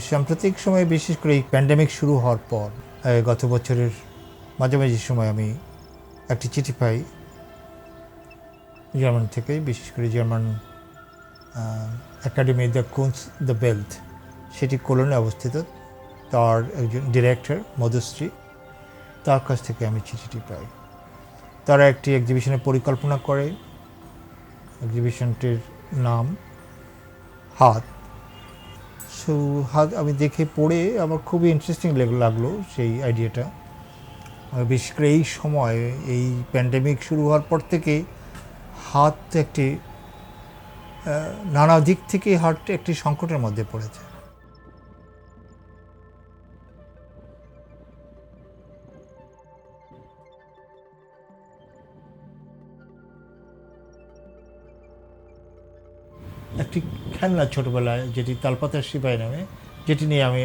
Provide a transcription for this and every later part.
সাম্প্রতিক সময়ে বিশেষ করে এই প্যান্ডেমিক শুরু হওয়ার পর গত বছরের মাঝামাঝি সময় আমি একটি চিঠি পাই জার্মান থেকে, বিশেষ করে জার্মান একাডেমি দ্য কুন্স দ্য বেল্ট, সেটি কোলনে অবস্থিত। তার একজন ডিরেক্টর মধুশ্রী, তার কাছ থেকে আমি চিঠিটি পাই। তারা একটি এক্সিবিশনের পরিকল্পনা করে। এক্সিবিশনটির নাম হাত। সো হাত আমি দেখে পড়ে আমার খুবই ইন্টারেস্টিং লাগলো সেই আইডিয়াটা। বিশেষ করে এই সময়, এই প্যান্ডেমিক শুরু হওয়ার পর থেকে হাত একটি নানা দিক থেকে হাত একটি সংকটের মধ্যে পড়েছে। একটি খেলনা ছোটোবেলায়, যেটি তালপাতার সিপাই নামে, যেটি নিয়ে আমি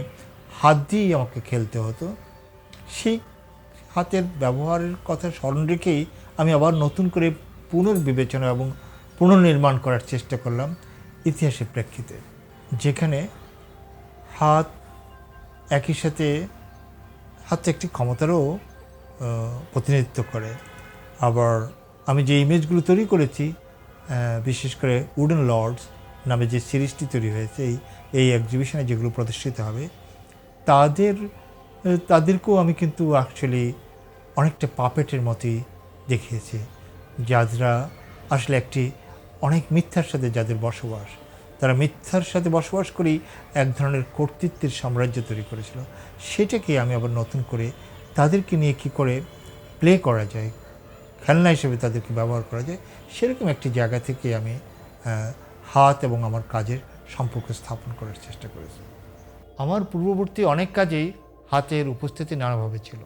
হাত দিয়েই আমাকে খেলতে হতো, সেই হাতের ব্যবহারের কথা স্মরণ রেখেই আমি আবার নতুন করে পুনর্বিবেচনা এবং পুনর্নির্মাণ করার চেষ্টা করলাম ইতিহাসের প্রেক্ষিতে, যেখানে হাত একই সাথে একটি ক্ষমতারও প্রতিনিধিত্ব করে। আবার আমি যে ইমেজগুলো তৈরি করেছি, বিশেষ করে উডেন লর্ডস নামে যে সিরিজটি তৈরি হয়েছে এই এক্সিবিশনে যেগুলো প্রদর্শিত হবে, তাদেরকেও আমি কিন্তু অ্যাকচুয়ালি অনেকটা পাপেটের মতোই দেখিয়েছি, যারা আসলে একটি অনেক মিথ্যার সাথে যাদের বসবাস, তারা মিথ্যার সাথে বসবাস করেই এক ধরনের কর্তৃত্বের সাম্রাজ্য তৈরি করেছিল। সেটাকে আমি আবার নতুন করে তাদেরকে নিয়ে কী করে প্লে করা যায়, খেলনা হিসেবে তাদেরকে ব্যবহার করা যায়, সেরকম একটি জায়গা থেকে আমি হাত এবং আমার কাজের সম্পর্ক স্থাপন করার চেষ্টা করেছি। আমার পূর্ববর্তী অনেক কাজেই হাতের উপস্থিতি নানাভাবে ছিল।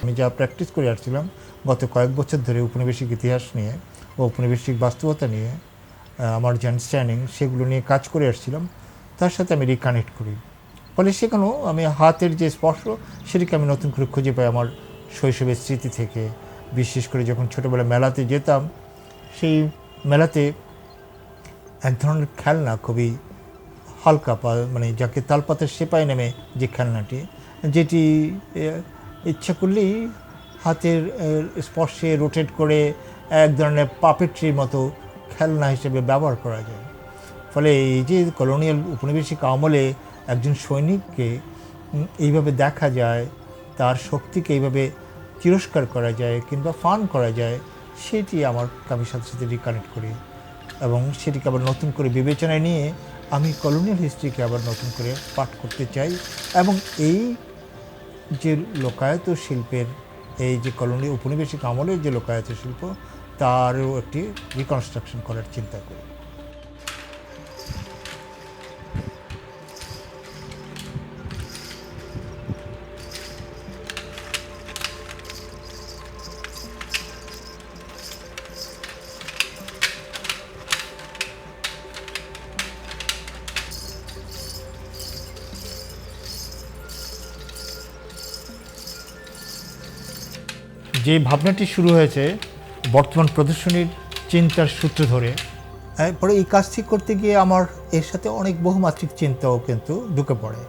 আমি যা প্র্যাকটিস করে আসছিলাম গত কয়েক বছর ধরে উপনিবেশিক ইতিহাস নিয়ে ও উপনিবেশিক বাস্তবতা নিয়ে, আমার যে আন্ডারস্ট্যান্ডিং, সেগুলো নিয়ে কাজ করে আসছিলাম, তার সাথে আমি রিকানেক্ট করি। ফলে সেখানেও আমি হাতের যে স্পর্শ, সেটাকে আমি নতুন করে খুঁজে পাই আমার শৈশবের স্মৃতি থেকে। বিশেষ করে যখন ছোটোবেলা মেলাতে যেতাম, সেই মেলাতে এক ধরনের খেলনা, খুবই হালকা, মানে যাকে তালপাতার সেপাই নামে যে খেলনাটি, যেটি ইচ্ছা করলেই হাতের স্পর্শে রোটেট করে এক ধরনের পাপেট্রির মতো খেলনা হিসেবে ব্যবহার করা যায়। ফলে এই যে কলোনিয়াল উপনিবেশিক আমলে একজন সৈনিককে এইভাবে দেখা যায়, তার শক্তিকে এইভাবে তিরস্কার করা যায় কিংবা ফান করা যায়, সেটি আমি সাথে সাথে রিকানেক্ট করি এবং সেটিকে আবার নতুন করে বিবেচনায় নিয়ে আমি কলোনিয়াল হিস্ট্রিকে আবার নতুন করে পাঠ করতে চাই এবং এই যে লোকায়ত শিল্পের, এই যে উপনিবেশিক আমলের যে লোকায়ত শিল্প, তারও একটি রিকনস্ট্রাকশন করার চিন্তা করি। যে ভাবনাটি শুরু হয়েছে বর্তমান প্রদর্শনীর চিন্তার সূত্র ধরে, পরে এই কাজটি করতে গিয়ে আমার এর সাথে অনেক বহুমাত্রিক চিন্তাও কিন্তু ঢুকে পড়ে,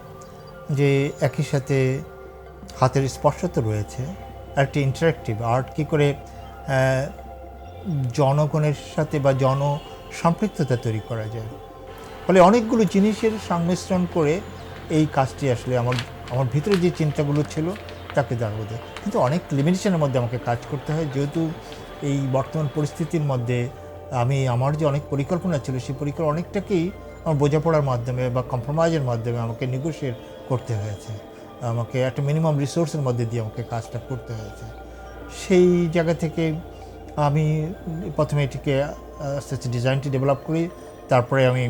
যে একই সাথে হাতের স্পর্শ তো রয়েছে, একটি ইন্টারেক্টিভ আর্ট কী করে জনগণের সাথে বা জনসম্পৃক্ততা তৈরি করা যায়। ফলে অনেকগুলো জিনিসের সংমিশ্রণ করে এই কাজটি আসলে আমার ভিতরে যে চিন্তাগুলো ছিল তাকে দাঁড়াবো দেয়। কিন্তু অনেক লিমিটেশনের মধ্যে আমাকে কাজ করতে হয়, যেহেতু এই বর্তমান পরিস্থিতির মধ্যে আমার যে অনেক পরিকল্পনা ছিল সেই পরিকল্পনা অনেকটাকেই আমার বোঝাপড়ার মাধ্যমে বা কম্প্রোমাইজের মাধ্যমে আমাকে নেগোশিয়েট করতে হয়েছে, আমাকে একটা মিনিমাম রিসোর্সের মধ্যে দিয়ে আমাকে কাজটা করতে হয়েছে। সেই জায়গা থেকে আমি প্রথমে এটিকে আস্তে আস্তে ডিজাইনটি ডেভেলপ করি, তারপরে আমি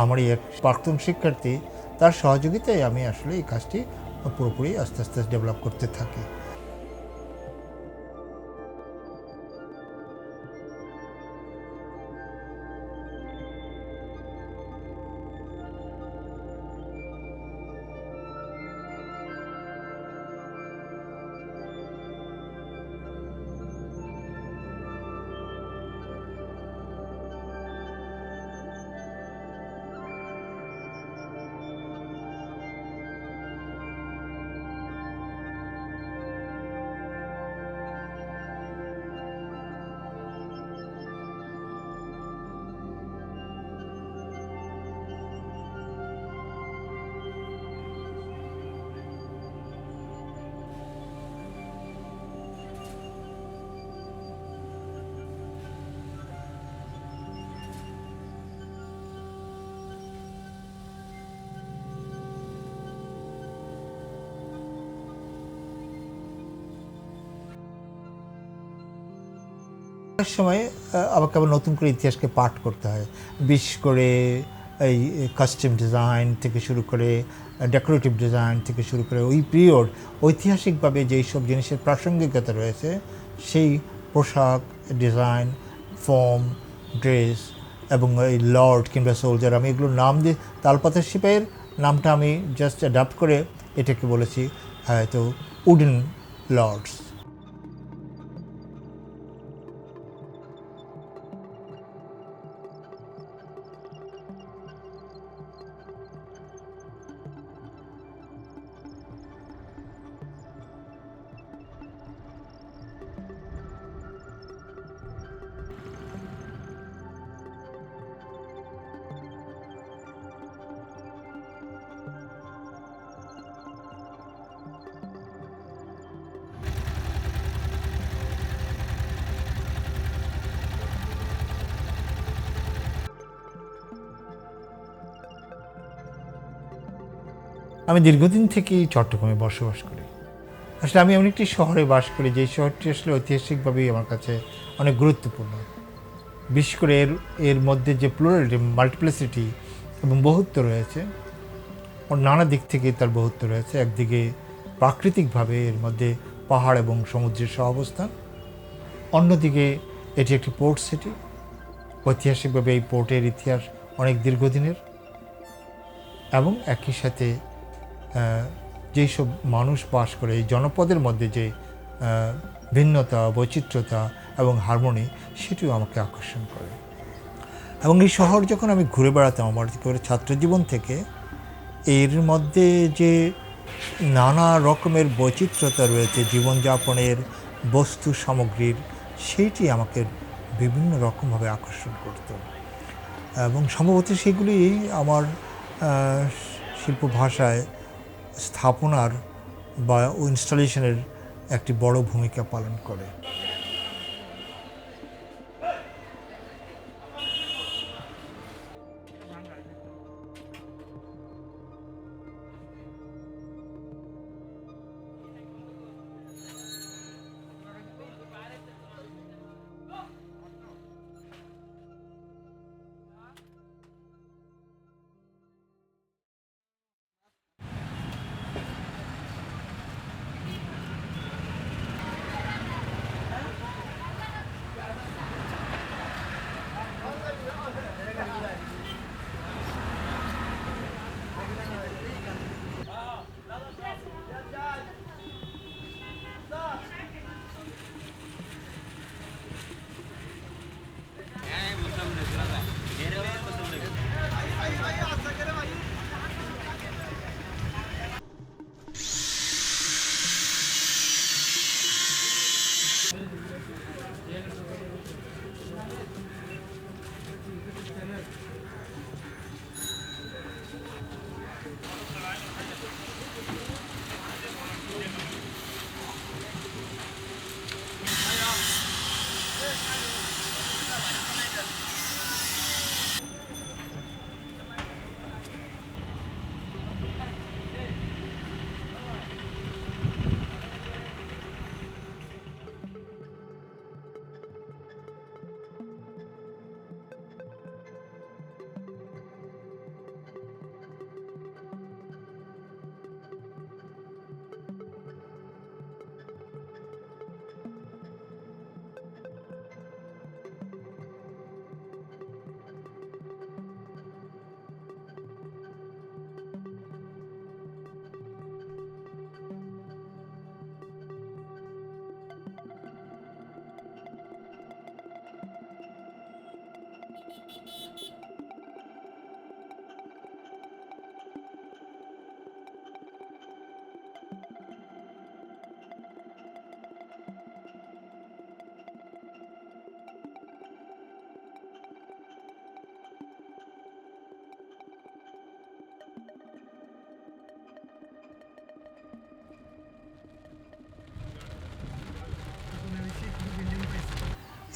আমারই এক প্রাক্তন শিক্ষার্থী তার সহযোগিতায় আমি আসলে এই কাজটি পুরোপুরি আস্তে আস্তে ডেভেলপ করতে থাকি। সময় আমাকে আবার নতুন করে ইতিহাসকে পাঠ করতে হয়, বিশেষ করে এই কাস্টম ডিজাইন থেকে শুরু করে ডেকোরেটিভ ডিজাইন থেকে শুরু করে ওই পিরিয়ড ঐতিহাসিকভাবে যেই সব জিনিসের প্রাসঙ্গিকতা রয়েছে সেই পোশাক, ডিজাইন, ফর্ম, ড্রেস এবং এই লর্ড কিংবা সোলজার, আমি এগুলোর নাম দিয়ে তালপাতার সিপাহীর নামটা আমি জাস্ট অ্যাডাপ্ট করে এটাকে বলেছি হয়তো উডেন লর্ডস। আমি দীর্ঘদিন থেকেই চট্টগ্রামে বসবাস করি। আসলে আমি এমন একটি শহরে বাস করি যে শহরটি আসলে ঐতিহাসিকভাবেই আমার কাছে অনেক গুরুত্বপূর্ণ। বিশেষ করে এর মধ্যে যে প্লুরালিটি, মাল্টিপ্লিসিটি এবং বহুত্ব রয়েছে, ওর নানা দিক থেকে তার বহুত্ব রয়েছে। একদিকে প্রাকৃতিকভাবে এর মধ্যে পাহাড় এবং সমুদ্রের সহাবস্থান, অন্যদিকে এটি একটি পোর্ট সিটি। ঐতিহাসিকভাবে এই পোর্টের ইতিহাস অনেক দীর্ঘদিনের, এবং একই সাথে যেই সব মানুষ বাস করে এই জনপদের মধ্যে যে ভিন্নতা, বৈচিত্র্যতা এবং হারমোনি, সেটিও আমাকে আকর্ষণ করে। এবং এই শহর যখন আমি ঘুরে বেড়াতাম আমার ছাত্রজীবন থেকে, এর মধ্যে যে নানা রকমের বৈচিত্র্যতা রয়েছে জীবনযাপনের, বস্তু সামগ্রীর, সেইটি আমাকে বিভিন্ন রকমভাবে আকর্ষণ করত। এবং সম্ভবত সেগুলি আমার শিল্প ভাষায় স্থাপনার বা ইনস্টলেশনের একটি বড় ভূমিকা পালন করে।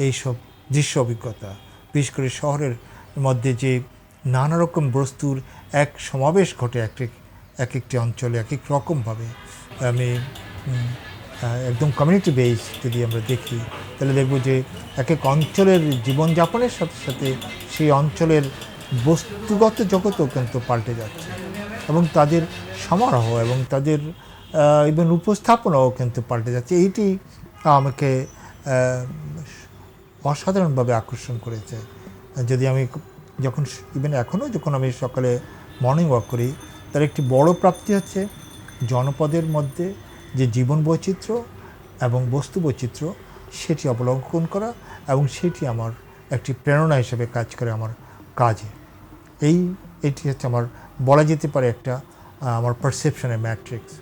এইসব দৃশ্য অভিজ্ঞতা, বিশেষ করে শহরের মধ্যে যে নানা রকম বস্তুর এক সমাবেশ ঘটে এক একটি অঞ্চলে এক এক রকমভাবে। আমি একদম কমিউনিটি বেস যদি আমরা দেখি তাহলে দেখব যে এক এক অঞ্চলের জীবনযাপনের সাথে সাথে সেই অঞ্চলের বস্তুগত জগৎও কিন্তু পাল্টে যাচ্ছে, এবং তাদের সমারোহ এবং তাদের ইভেন উপস্থাপনাও কিন্তু পাল্টে যাচ্ছে। এইটি আমাকে অসাধারণভাবে আকর্ষণ করেছে। যদি আমি যখন ইভেন এখনও যখন আমি সকালে মর্নিং ওয়াক করি, তার একটি বড় প্রাপ্তি হচ্ছে জনপদের মধ্যে যে জীবন বৈচিত্র্য এবং বস্তু বৈচিত্র্য সেটি অবলোকন করা, এবং সেটি আমার একটি প্রেরণা হিসেবে কাজ করে আমার কাজে। এটি হচ্ছে আমার বলা যেতে পারে একটা আমার পারসেপশনের ম্যাট্রিক্স।